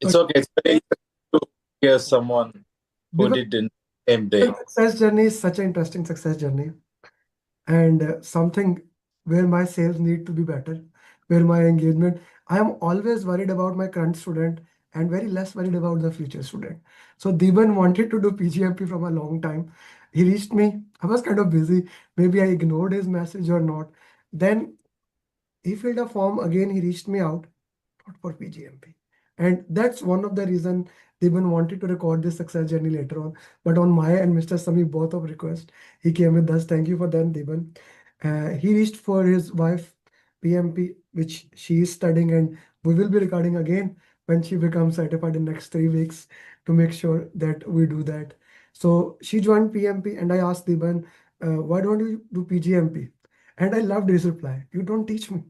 It's But okay. It's very interesting to hear someone who Deeban, did in the same day. success journey is such an interesting success journey, and something where my sales need to be better, where my engagement. I am always worried about my current student and very less worried about the future student. So Deeban wanted to do PGMP from a long time. He reached me. I was kind of busy. Maybe I ignored his message or not. Then he filled a form again. He reached me out, not for PGMP. And that's one of the reason Deeban wanted to record this success journey later on. But on my and Mr. Sami both of request, he came with us. Thank you for that, Deeban. He reached for his wife PMP, which she is studying, and we will be recording again when she becomes certified in next 3 weeks to make sure that we do that. So she joined PMP, and I asked Deeban, why don't you do PGMP? And I loved his reply. You don't teach me.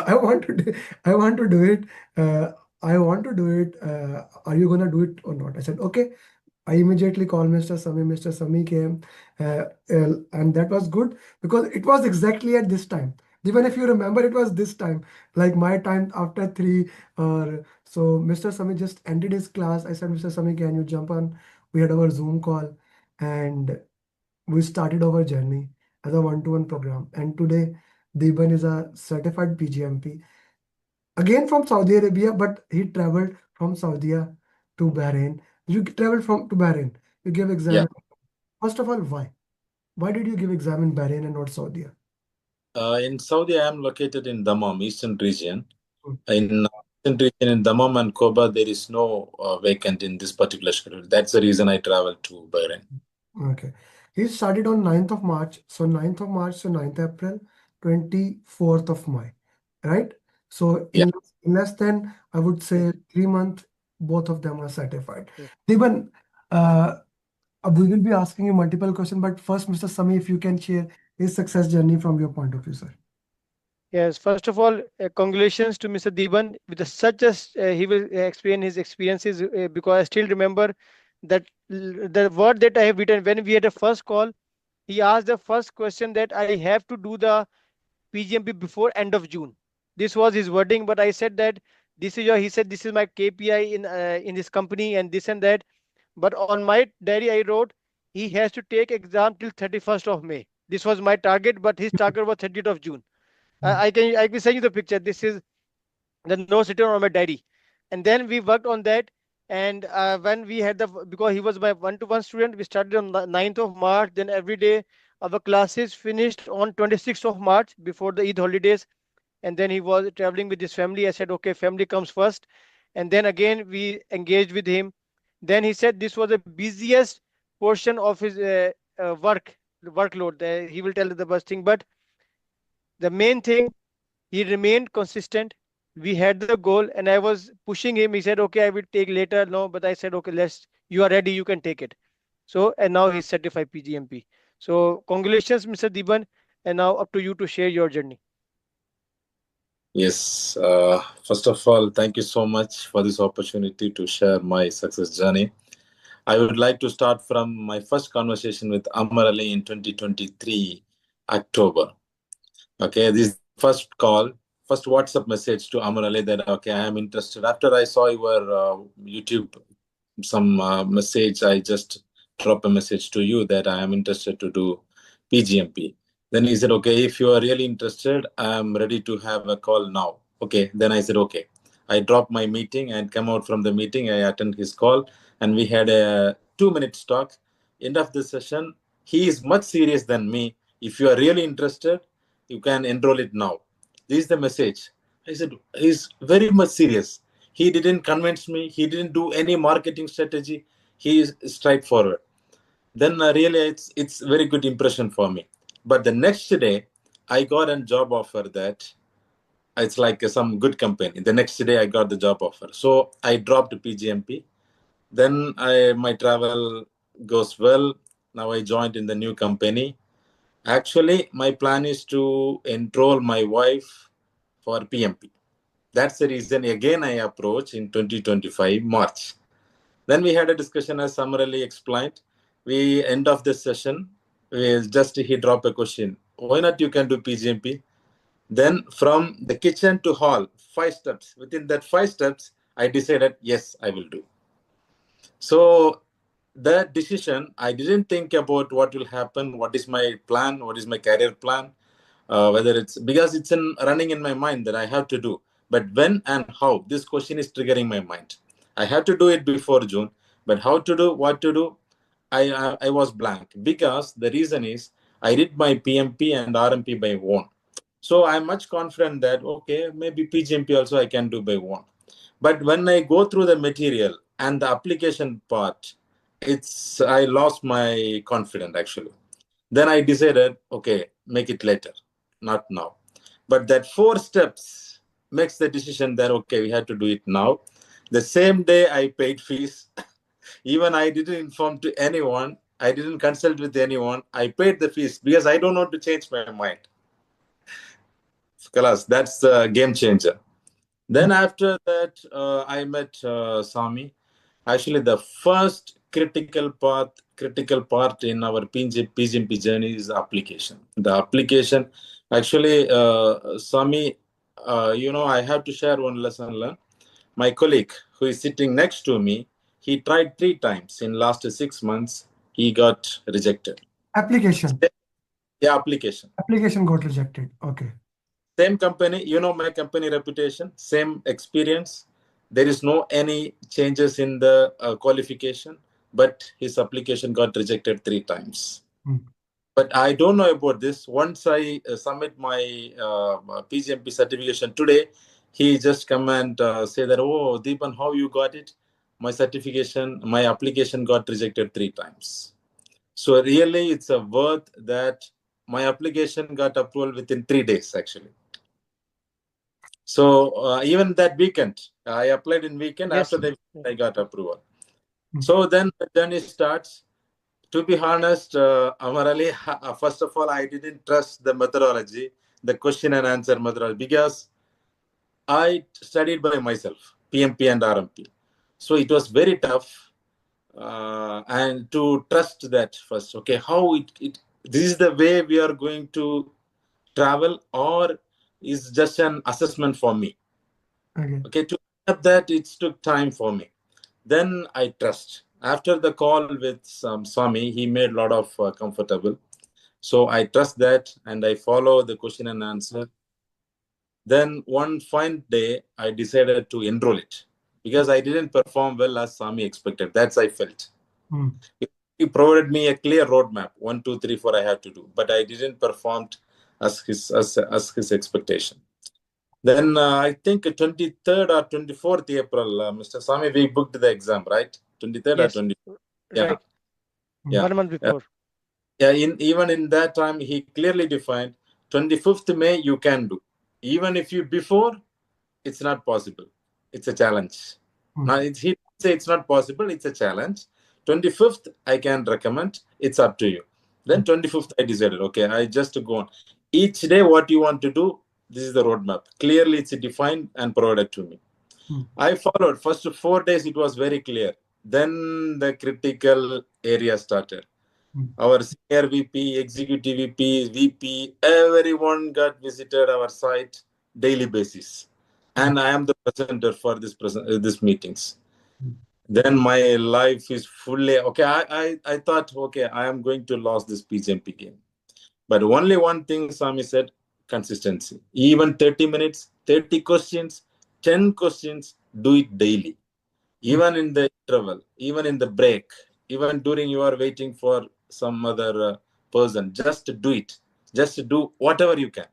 I want to do, I want to do it. I want to do it. Are you gonna do it or not? I said, okay. I immediately called Mr. Sami. Mr. Sami came, and that was good because it was exactly at this time. Even if you remember, it was this time, like my time after three. Or so, Mr. Sami just ended his class. I said, Mr. Sami, can you jump on? We had our Zoom call, and we started our journey as a one-to-one program. And today, Deeban is a certified PGMP, again from Saudi Arabia, but he traveled from Saudi to Bahrain. You traveled from to Bahrain. You gave exam. Yeah. First of all, why? Why did you give exam in Bahrain and not Saudi? In Saudi, I am located in Dammam, Eastern region. Hmm. In Eastern region, in Dammam and Koba, there is no vacant in this particular schedule. That's the reason I traveled to Bahrain. Okay. He started on 9th of March. So 9th of March to 9th April, 24th of May. Right? So Yeah. in less than, I would say, 3 months, both of them are certified. Deeban, uh, we will be asking you multiple questions, but first, Mr. Sami, if you can share his success journey from your point of view, sir. Yes, first of all, congratulations to Mr. Deeban with such as he will explain his experiences because I still remember that the word that I have written when we had a first call. He asked the first question that I have to do the PGMP before end of June. This was his wording, but I said that this is your. He said this is my KPI in this company and this and that. But on my diary, I wrote he has to take exam till 31st of May. This was my target, but his target was 30th of June. Mm. I can send you the picture. This is the notes written on my diary, and then we worked on that. And when we had the because he was my one-to-one student, we started on the 9th of March. Then every day our classes finished on 26th of March before the Eid holidays, and then he was traveling with his family. I said, okay, family comes first, and then again we engaged with him. Then he said this was the busiest portion of his workload. He will tell the best thing, but the main thing, he remained consistent. We had the goal, and I was pushing him. He said, "Okay, I will take later." No, but I said, "Okay, let's. You are ready. You can take it." So, and now he's certified PGMP. So, congratulations, Mr. Deeban. And now up to you to share your journey. Yes. First of all, thank you so much for this opportunity to share my success journey. I would like to start from my first conversation with Amar Ali in 2023, October. Okay, this first call, first WhatsApp message to Amar Ali that, okay, I am interested. After I saw your YouTube, some message, I just drop a message to you that I am interested to do PGMP. Then he said, okay, if you are really interested, I am ready to have a call now. Okay, then I said, okay. I dropped my meeting and come out from the meeting. I attend his call and we had a 2 minute talk. End of the session, he is much serious than me. If you are really interested, you can enroll it now. This is the message. I said, he's very much serious. He didn't convince me. He didn't do any marketing strategy. He is straightforward. Then really, it's very good impression for me. But the next day, I got a job offer that it's like some good company. The next day, I got the job offer. So I dropped PGMP. Then my travel goes well. Now I joined in the new company. Actually, my plan is to enroll my wife for PMP. That's the reason again I approached in 2025 March. Then we had a discussion as summarily explained. We end of the session, he dropped a question. Why not you can do PGMP? Then from the kitchen to hall, 5 steps. Within that 5 steps, I decided, yes, I will do. So that decision, I didn't think about what will happen, what is my plan, what is my career plan, whether it's because it's in running in my mind that I have to do. But when and how, this question is triggering my mind. I have to do it before June, but how to do, what to do, I was blank, because the reason is I did my PMP and RMP by one. So I'm much confident that, okay, maybe PGMP also I can do by one. But when I go through the material and the application part, I lost my confidence actually. Then I decided, okay, make it later, not now. But that 4 steps makes the decision that, okay, we have to do it now. The same day I paid fees. Even I didn't inform to anyone. I didn't consult with anyone. I paid the fees because I don't want to change my mind. Kalas, that's the game changer. Then after that, I met Sami. Actually, the first critical part in our PGMP journey is the application. The application, actually, Sami, I have to share one lesson learned. My colleague who is sitting next to me, he tried 3 times in last 6 months. He got rejected. Application. Yeah, application. Application got rejected. Okay. Same company, my company reputation, same experience. There is no any changes in the qualification, but his application got rejected 3 times. But I don't know about this. Once I submit my PGMP certification today, he just come and say that, oh, Deepan, how you got it? My application got rejected 3 times. So really, it's a worth that my application got approval within 3 days, actually. So even that weekend, I applied in weekend. Yes. After the weekend, I got approval. So then the journey starts. To be honest, Amar Ali, first of all, I didn't trust the methodology, the question and answer methodology, because I studied by myself, PMP and RMP. So it was very tough. And to trust that first, okay, how this is the way we are going to travel, or is just an assessment for me. Okay, to accept that, it took time for me. Then I trust. After the call with Swami, he made a lot of comfortable. So I trust that and I follow the question and answer. Then one fine day, I decided to enroll it because I didn't perform well as Swami expected. That's I felt. He provided me a clear roadmap, 1, 2, 3, 4 I had to do, but I didn't perform as his expectation. Then I think 23rd or 24th April, Mr. Sami, we booked the exam, right? 23rd Yes. or 24th? Right. Yeah. 1 month before. Yeah. Even in that time, he clearly defined 25th May you can do. Even if you before, it's not possible. It's a challenge. Now he say it's not possible. It's a challenge. 25th I can recommend. It's up to you. Then 25th I decided. Okay, I just go on. Each day what you want to do. This is the roadmap. Clearly, it's defined and provided to me. I followed. First 4 days, it was very clear. Then the critical area started. Our senior VP, executive VP, everyone got visited our site daily basis. And I am the presenter for this meetings. Then my life is fully, okay, I thought, okay, I am going to lose this PGMP game. But only one thing Sami said, consistency. Even 30 minutes, 30 questions, 10 questions, do it daily. Even in the interval, even in the break, even during you are waiting for some other person, just do it. Just do whatever you can.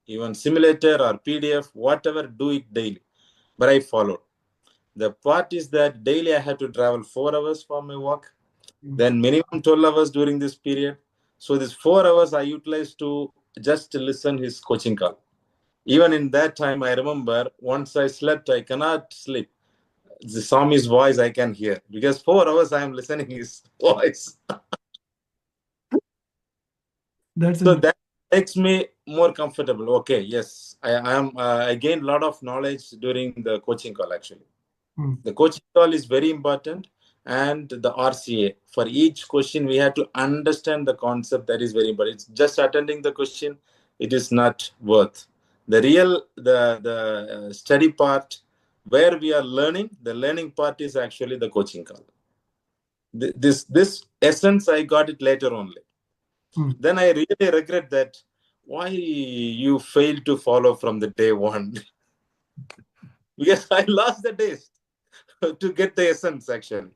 Even simulator or PDF, whatever, do it daily. But I followed. The part is that daily I had to travel 4 hours for my work, then minimum 12 hours during this period. So this 4 hours I utilized to just listen his coaching call. Even in that time, I remember once I slept, I cannot sleep. The Swami's voice I can hear because 4 hours I am listening his voice. So that makes me more comfortable. Okay, yes, I gained a lot of knowledge during the coaching call. Actually, the coaching call is very important, and the RCA for each question we have to understand the concept. That is very important. It's just attending the question, it is not worth. The real the study part where we are learning, the learning part is actually the coaching call. This essence, I got it later only. Then I really regret that why you failed to follow from the day one. Because I lost the days to get the essence actually.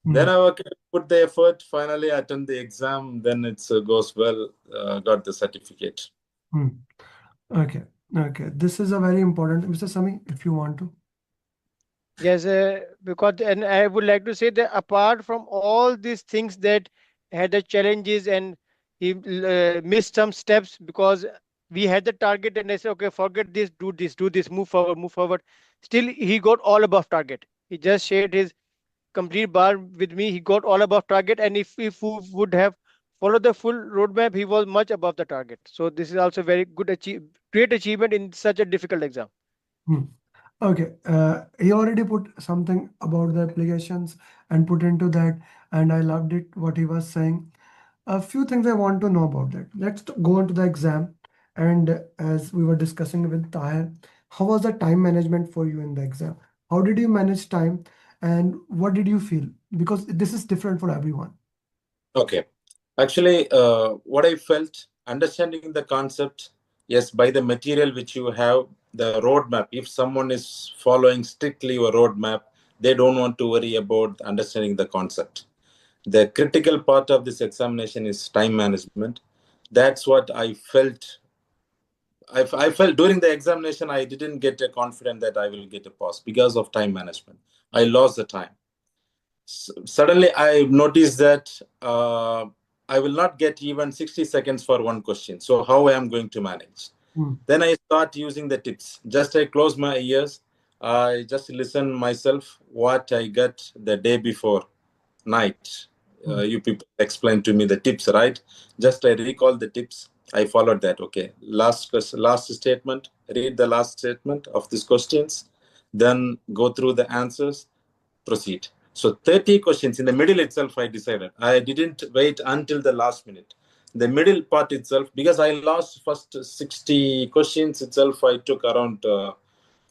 Then I put the effort, finally attend the exam, then it goes well, got the certificate. Okay. Okay. This is a very important. Mr. Sami, if you want to. Yes, because and I would like to say that apart from all these things that had the challenges and he missed some steps because we had the target and I said, okay, forget this, do this, move forward, move forward. Still, he got all above target. He just shared his complete bar with me. He got all above target, and if we would have followed the full roadmap, he was much above the target. So this is also very good great achievement in such a difficult exam. Okay, he already put something about the applications and put into that, and I loved it what he was saying. A few things I want to know about that. Let's go on to the exam. And as we were discussing with Tahir, how was the time management for you in the exam? How did you manage time, and what did you feel? Because this is different for everyone. Okay. Actually, what I felt, understanding the concept, yes, by the material which you have, the roadmap, if someone is following strictly your roadmap, they don't want to worry about understanding the concept. The critical part of this examination is time management. That's what I felt. I felt during the examination, I didn't get a confidence that I will get a pass because of time management. I lost the time. Suddenly I noticed that I will not get even 60 seconds for one question. So how I am going to manage? Then I start using the tips. Just I close my ears. I just listen myself what I get the day before night. You people explain to me the tips, right? Just I recall the tips. I followed that. Okay, last statement. Read the last statement of these questions. Then go through the answers. Proceed. So 30 questions in the middle itself, I decided. I didn't wait until the last minute. The middle part itself, because I lost first 60 questions itself, I took around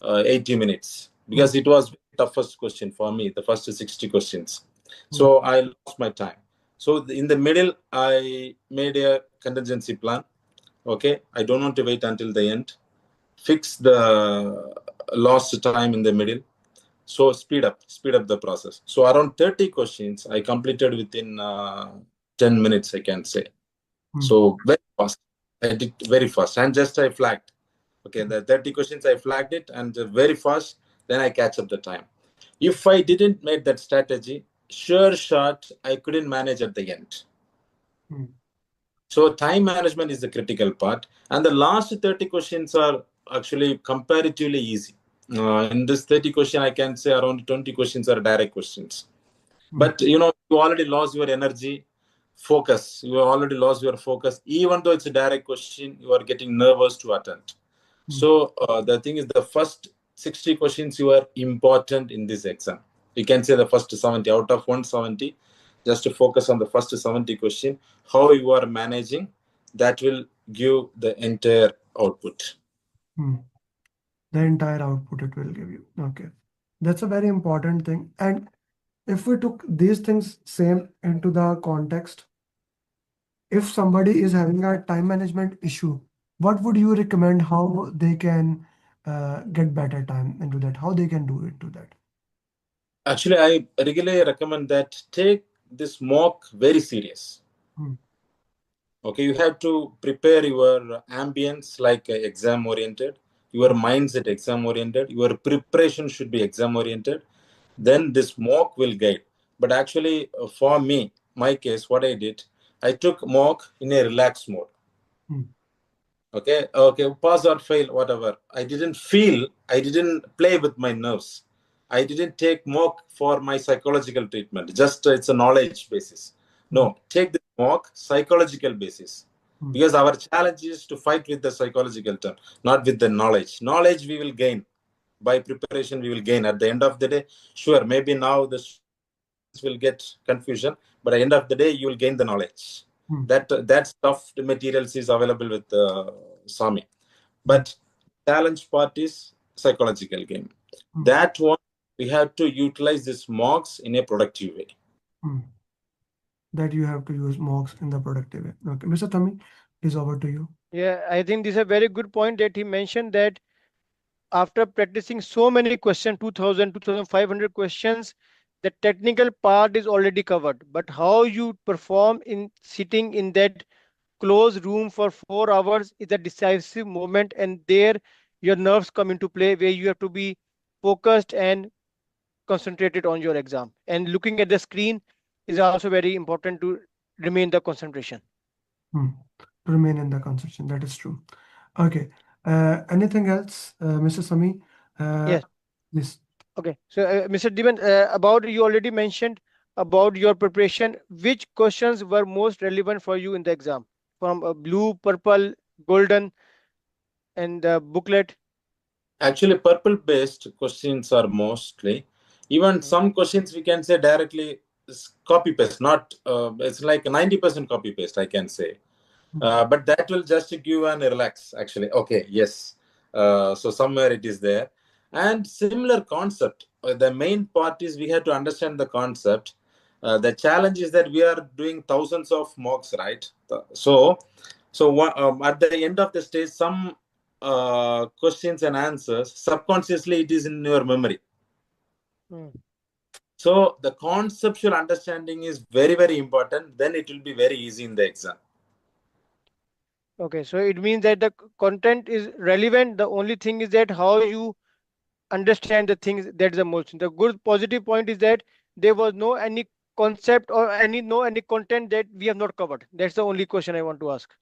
80 minutes because it was the toughest question for me, the first 60 questions. So I lost my time. So in the middle, I made a contingency plan. Okay, I don't want to wait until the end. Fix the lost time in the middle. So speed up the process. So around 30 questions I completed within 10 minutes, I can say. So very fast. I did very fast, and just I flagged. Okay, the 30 questions I flagged it, and very fast. Then I catch up the time. If I didn't make that strategy, sure shot I couldn't manage at the end. So time management is the critical part, and the last 30 questions are actually comparatively easy. In this 30 question, I can say around 20 questions are direct questions. But you already lost your energy, focus. You already lost your focus. Even though it's a direct question, you are getting nervous to attempt. So the thing is, the first 60 questions you are important in this exam. You can say the first 70 out of 170. Just to focus on the first 70 question, how you are managing, that will give the entire output. The entire output it will give you. Okay. That's a very important thing. And if we took these things same into the context, if somebody is having a time management issue, what would you recommend how they can get better time into that? How they can do it to that? Actually, I regularly recommend that take this mock very serious. Okay, you have to prepare your ambience like exam oriented, your mindset exam oriented, your preparation should be exam oriented. Then this mock will guide. But actually, for me, my case, what I did, I took mock in a relaxed mode. Okay, pass or fail, whatever. I didn't play with my nerves. I didn't take mock for my psychological treatment. Just it's a knowledge basis. No, take the mock psychological basis. Because our challenge is to fight with the psychological term, not with the knowledge. Knowledge we will gain. By preparation, we will gain. At the end of the day, sure, maybe now the students will get confusion, but at the end of the day, you will gain the knowledge. That stuff, the materials is available with Sami. But challenge part is psychological game. That one, we have to utilize these mocks in a productive way. That you have to use mocks in the productive way. Okay, Mr. Tami, is over to you. Yeah, I think this is a very good point that he mentioned that after practicing so many questions, 2000, 2500 questions, the technical part is already covered. But how you perform in sitting in that closed room for 4 hours is a decisive moment, and there your nerves come into play where you have to be focused and concentrated on your exam. And looking at the screen is also very important to remain the concentration. To remain in the concentration, that is true. Okay. Anything else, Mr. Sami? Yes. Yes. Okay. So, Mr. Deeban, about you already mentioned about your preparation. Which questions were most relevant for you in the exam? From blue, purple, golden, and booklet. Actually, purple based questions are mostly, even Mm, some questions we can say directly copy paste, not it's like 90% copy paste, I can say. But that will just give and relax, actually. Okay, yes. So somewhere it is there. And similar concept. The main part is we have to understand the concept. The challenge is that we are doing thousands of mocks, right? So at the end of the stage, some questions and answers, subconsciously it is in your memory. mm. So the conceptual understanding is very, very important. Then it will be very easy in the exam. Okay, so it means that the content is relevant. The only thing is that how you understand the things, that's the most. The good positive point is that there was no any concept or any content that we have not covered. That's the only question I want to ask.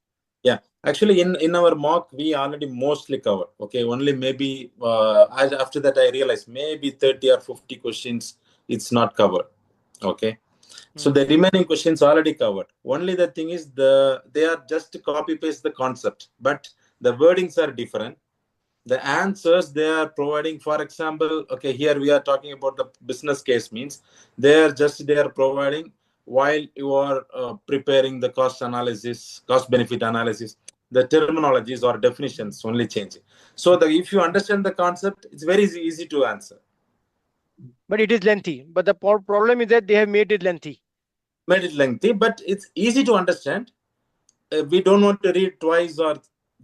Yeah, actually, in our mock, we already mostly covered. Okay, only maybe after that I realized maybe 30 or 50 questions it's not covered. Okay, so Hmm. the remaining questions already covered. Only the thing is they are just copy paste the concept, but the wordings are different. The answers they are providing, for example, okay, here we are talking about the business case, means they are providing while you are preparing the cost analysis, cost benefit analysis, the terminologies or definitions only changing. So if you understand the concept, it's very easy to answer. But it is lengthy. But the problem is that they have made it lengthy. Made it lengthy, but it's easy to understand. We don't want to read twice or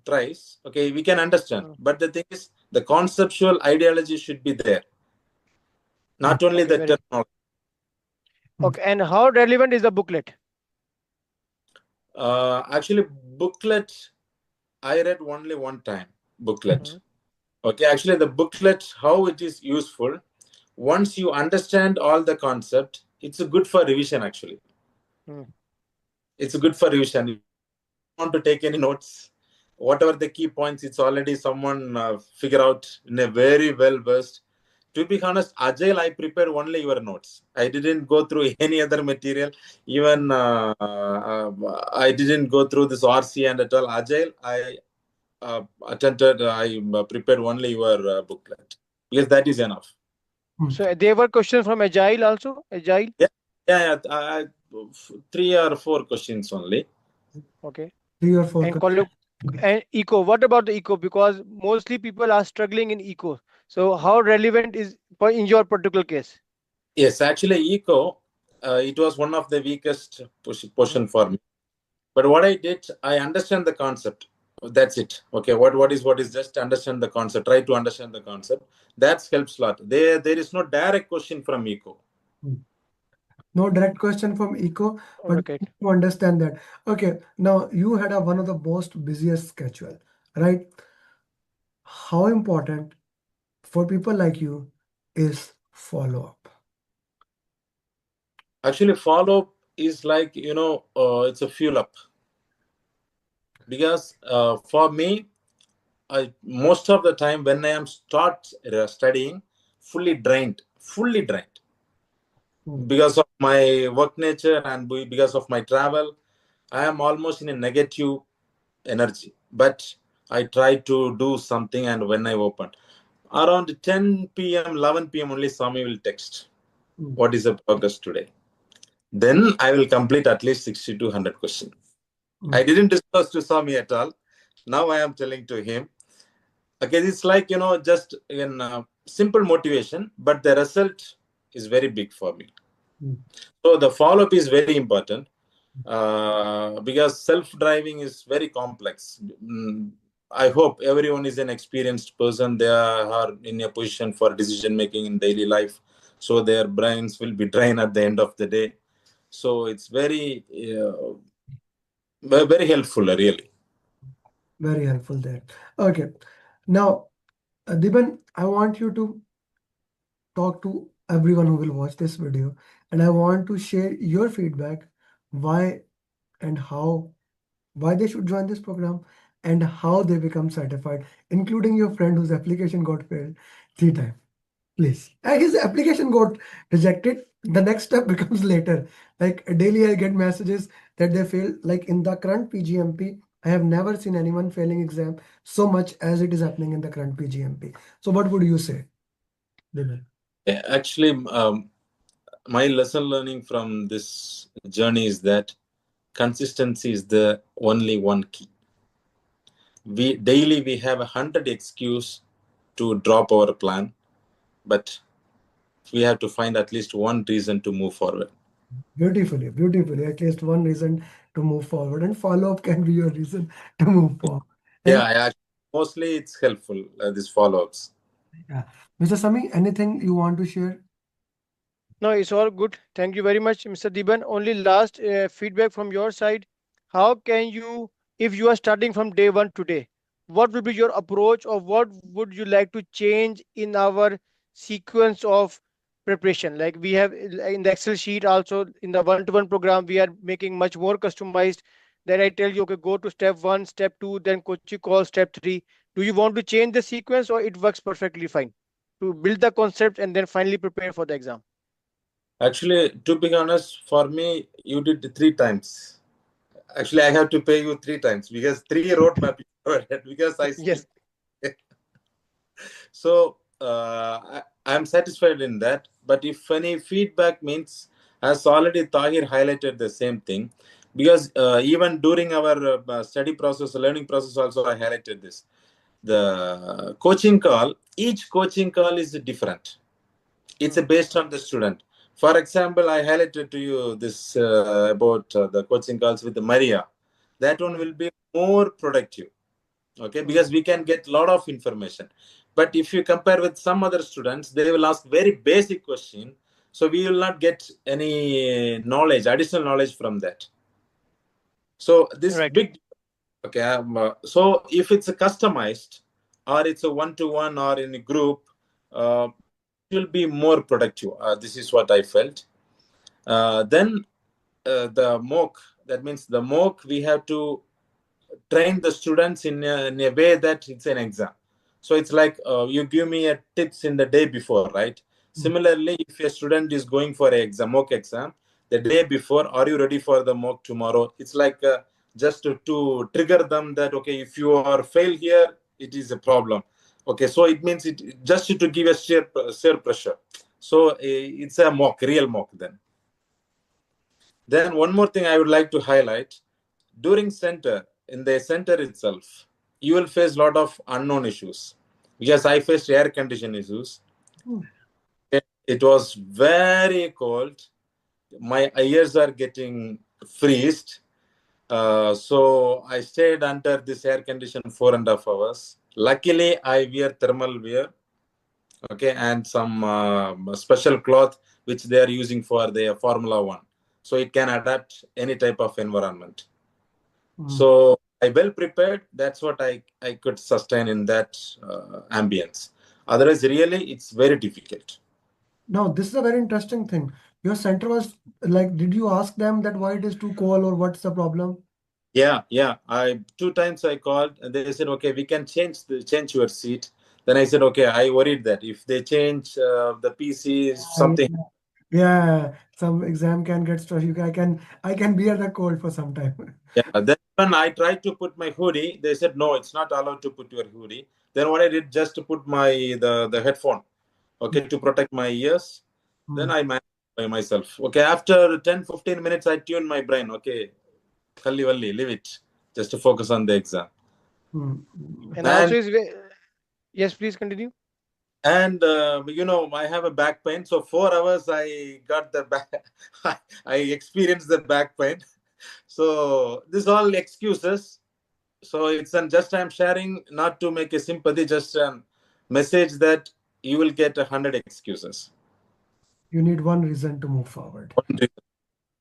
thrice. Okay, we can understand, Hmm. but the thing is the conceptual ideology should be there, not only Okay, the very terminology. okay. And how relevant is the booklet? Actually, booklet, I read only one time, booklet. Hmm. Okay, actually, the booklet, how it is useful, once you understand all the concept, it's good for revision, actually. Hmm. It's good for revision. If you want to take any notes, whatever the key points, it's already someone figure out in a very well versed. To be honest, Agile, I prepared only your notes. I didn't go through any other material. Even I didn't go through this RC and at all. Agile, I prepared only your booklet because that is enough. So there were questions from Agile also. Agile. Yeah, yeah, yeah. 3 or 4 questions only. Okay. 3 or 4. And and eco. What about the eco? Because mostly people are struggling in eco. So how relevant is for in your particular case? Yes, actually, eco, it was one of the weakest Mhm. portion for me. But what I did, I understand the concept. That's it. Okay, what is just understand the concept. Try to understand the concept. That helps a lot. There is no direct question from eco. No direct question from Eco, but Okay. to understand that. Okay, now you had one of the most busiest schedule, right? How important for people like you is follow-up? Actually, follow is like it's a fuel up because for me, most of the time when I am start studying, fully drained because of my work nature and because of my travel. I am almost in a negative energy, but I try to do something. And when I open around 10 p.m., 11 p.m., only Swami will text, what is the progress today? Then I will complete at least 60 to 100 questions. I didn't discuss to Swami at all. Now I am telling to him. Okay, it's like, just in simple motivation, but the result is very big for me. Mm. So the follow-up is very important because self-driving is very complex. I hope everyone is an experienced person. They are in a position for decision making in daily life, so their brains will be drained at the end of the day. So it's very, very helpful, really. Very helpful there. Okay. Now, Deeban, I want you to talk to everyone who will watch this video, and I want to share your feedback, why and how, why they should join this program, and how they become certified, including your friend whose application got failed 3 times. Please. And his application got rejected. The next step becomes later. Like daily, I get messages that they fail. Like in the current PGMP, I have never seen anyone failing exam so much as it is happening in the current PGMP. So, what would you say, Deeban? Actually, my lesson learning from this journey is that consistency is the only one key. We have 100 excuse to drop our plan, but we have to find at least one reason to move forward. Beautifully, beautifully. At least one reason to move forward, and follow up can be your reason to move forward. Yeah, And mostly it's helpful, these follow-ups. yeah, Mr. Sami, anything you want to share? No, it's all good. Thank you very much, Mr. Deeban. Only last feedback from your side. How can you, if you are starting from day one today, what will be your approach, or what would you like to change in our sequence of preparation? Like we have in the Excel sheet, also in the one-to-one program, we are making much more customized. Then I tell you, okay, go to step one, step two, then coach you call step three. Do you want to change the sequence, or it works perfectly fine to build the concept and then finally prepare for the exam? Actually, to be honest, for me, you did 3 times. Actually, I have to pay you 3 times because 3 roadmap you provided because I Yes. skipped. So I'm satisfied in that. But if any feedback means, as already Tahir highlighted the same thing, because even during our study process, learning process, also I highlighted this. The coaching call, each coaching call is different. It's based on the student. For example, I highlighted to you this about the coaching calls with Maria. That one will be more productive, okay, because we can get a lot of information. But if you compare with some other students, they will ask very basic question, so we will not get any knowledge, additional knowledge from that. So this Right. big, okay, so if it's a customized, or it's a one-to-one, or in a group, it will be more productive. This is what I felt. Then the mock, that means the mock, we have to train the students in a way that it's an exam. So it's like you give me a tips in the day before, right? Similarly, if a student is going for an exam, mock exam, the day before, are you ready for the mock tomorrow? It's like just to trigger them that, okay, if you are fail here, it is a problem. Okay, so it means it just to give a sheer pressure. So it's a mock, real mock then. Then one more thing I would like to highlight, during center, in the center itself, you will face a lot of unknown issues. Because I faced air condition issues. It was very cold. My ears are getting freezed. So I stayed under this air condition 4.5 hours. Luckily, I wear thermal wear, okay, and some special cloth which they are using for the Formula One, so it can adapt any type of environment. So I well prepared. That's what I could sustain in that ambience. Otherwise, really, it's very difficult. Now, this is a very interesting thing. Your center was like, did you ask them that why it is too cold or what's the problem? Yeah. I 2 times I called, and they said, okay, we can change your seat. Then I said, okay. I worried that if they change the PC, something. Yeah, some exam can get stressed. I can bear the cold for some time. Yeah. Then when I tried to put my hoodie, they said no, it's not allowed to put your hoodie. Then what I did, just to put my the headphone, okay, to protect my ears. Then I managed by myself. Okay, after 10-15 minutes, I tuned my brain. Okay, Khalli Walli, leave it. Just to focus on the exam. And And also is yes, please continue. And I have a back pain. So 4 hours I got the back. I experienced the back pain. So this all excuses. So it's just I'm sharing not to make a sympathy, just a message that you will get 100 excuses. You need one reason to move forward.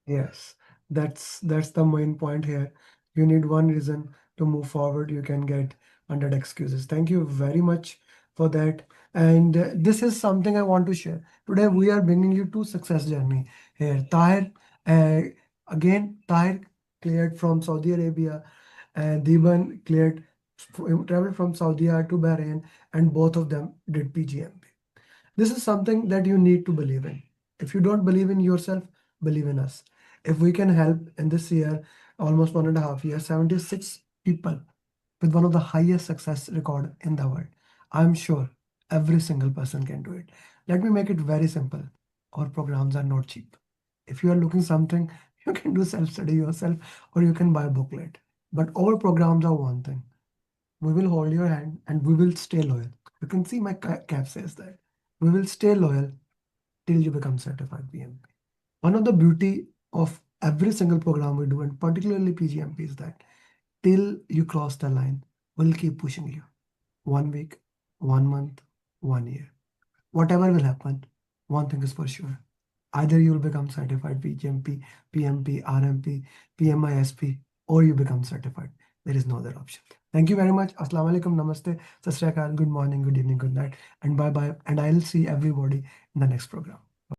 Yes, that's the main point here. You need one reason to move forward. You can get 100 excuses. Thank you very much for that. And this is something I want to share. Today we are bringing you to success journey here. Tahir, uh, again, Tahir cleared from Saudi Arabia, and Deeban cleared traveled from Saudi Arabia to Bahrain, and both of them did PGMP. This is something that you need to believe in. If you don't believe in yourself, believe in us. If we can help in this year, almost 1.5 years, 76 people with one of the highest success record in the world, I'm sure every single person can do it. Let me make it very simple. Our programs are not cheap. If you are looking something, you can do self-study yourself or you can buy a booklet. But our programs are one thing. We will hold your hand and we will stay loyal. You can see my cap says that. We will stay loyal till you become certified PMP. One of the beauty of every single program we do, and particularly PGMP, is that till you cross the line, we'll keep pushing you. 1 week, 1 month, 1 year. Whatever will happen, one thing is for sure. Either you'll become certified PGMP, PMP, RMP, PMISP, or you become certified. There is no other option. Thank you very much. Assalamu alaikum, namaste, sat sri akal, good morning, good evening, good night, and bye bye. And I'll see everybody in the next program.